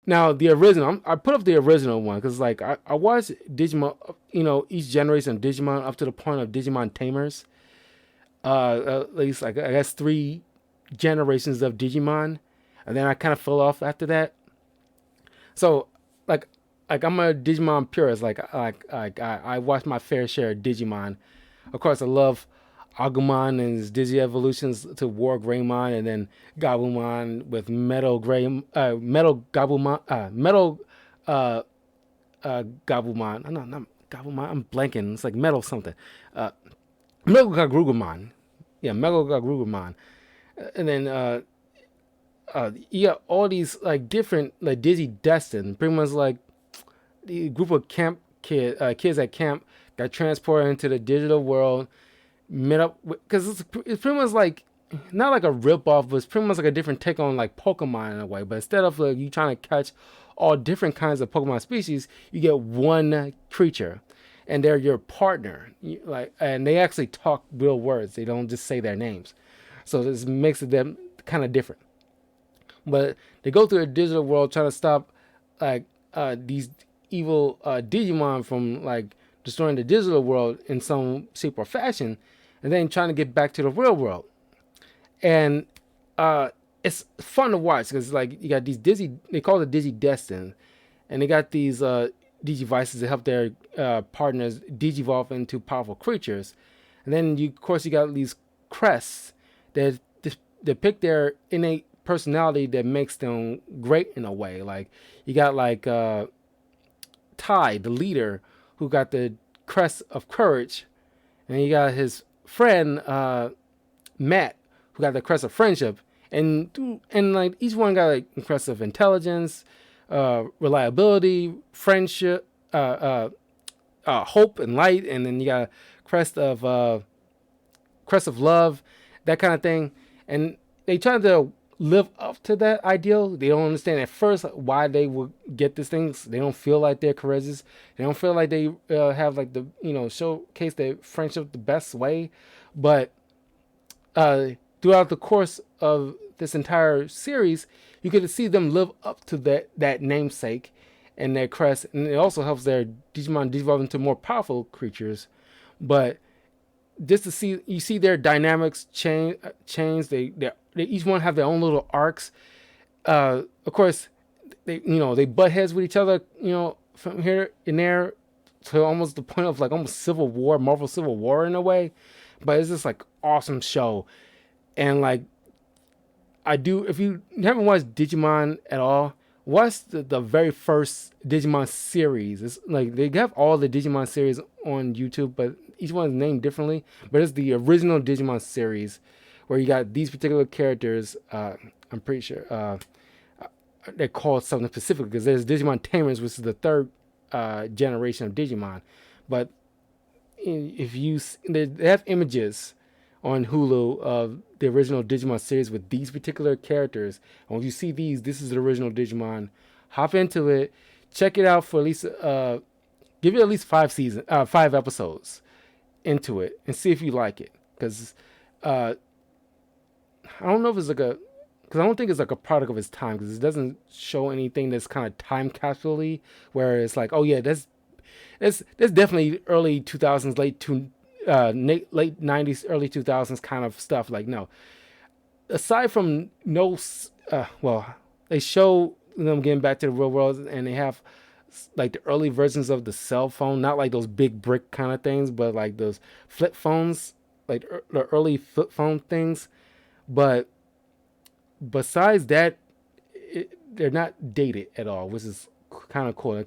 Now the original, I put up the original one because like I watched Digimon, each generation of Digimon up to the point of Digimon Tamers. At least like I guess three generations of Digimon, and then I kind of fell off after that. So like I'm a Digimon purist. I watch my fair share of Digimon. Of course, I love Agumon and his Digi evolutions to War Greymon, and then Gabumon with Metal Gabumon, uh, Gabumon. No, not Gabumon. I'm blanking. It's like Metal something. Uh, Metal Gagrugumon. Yeah, Metal Gagrugumon. And then you got all these like different like Digi Destin. Pretty much like the group of kids at camp got transported into the digital world, met up because it's pretty much like not like a rip off, but it's pretty much like a different take on like Pokemon in a way. But instead of like you trying to catch all different kinds of Pokemon species, you get one creature, and they're your partner. And they actually talk real words. They don't just say their names. So this makes them kind of different. But they go through a digital world trying to stop like these evil Digimon from like destroying the digital world in some shape or fashion, and then trying to get back to the real world. And it's fun to watch because like you got these they call it Digi Destin, and they got these Digivices that help their partners digivolve into powerful creatures. And then of course you got these crests that depict their innate personality that makes them great in a way. Like you got like Ty, the leader, who got the crest of courage, and you got his friend Matt, who got the crest of friendship, and like each one got like impressive intelligence, reliability, friendship, hope and light, and then you got crest of love, that kind of thing, and they try to live up to that ideal. They don't understand at first why they would get these things. They don't feel like they're courageous. They don't feel like they have like the showcase their friendship the best way, but throughout the course of this entire series, you get to see them live up to that namesake and their crest, and it also helps their Digimon devolve into more powerful creatures. But just to see you see their dynamics change. They each one have their own little arcs. Of course, they butt heads with each other. From here and there to almost the point of like almost Civil War, Marvel Civil War in a way. But it's just like awesome show. And like if you haven't watched Digimon at all, watch the very first Digimon series. It's like they have all the Digimon series on YouTube, but each one is named differently. But it's the original Digimon series where you got these particular characters. I'm pretty sure they're called something specific because there's Digimon Tamers, which is the third generation of Digimon. But if you they have images on Hulu of the original Digimon series with these particular characters. And when you see this is the original Digimon. Hop into it, check it out for at least give it at least 5 episodes into it, and see if you like it. Because I don't know if it's like because I don't think it's like a product of its time because it doesn't show anything that's kind of time capsule-y where it's like, oh yeah, that's definitely early 2000s, late 90s, early 2000s kind of stuff. Like, no, aside from well, they show them getting back to the real world, and they have like the early versions of the cell phone, not like those big brick kind of things, but like those flip phones, like the early flip phone things. But besides that, they're not dated at all, which is kind of cool.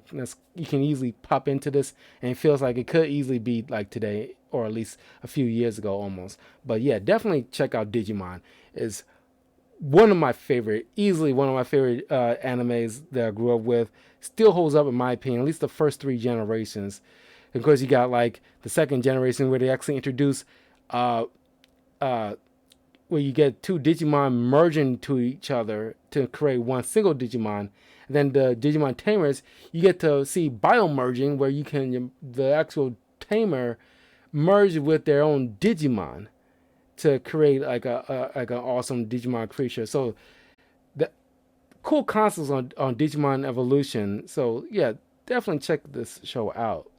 You can easily pop into this, and it feels like it could easily be like today, or at least a few years ago almost. But yeah, definitely check out Digimon. It's easily one of my favorite animes that I grew up with. Still holds up in my opinion, at least the first three generations. Of course, you got like the second generation where they actually introduce uh, uh, where you get two Digimon merging to each other to create one single Digimon. And then the Digimon Tamers, you get to see biomerging, where you can the actual tamer merge with their own Digimon to create like an awesome Digimon creature. So cool concepts on Digimon Evolution. So yeah, definitely check this show out.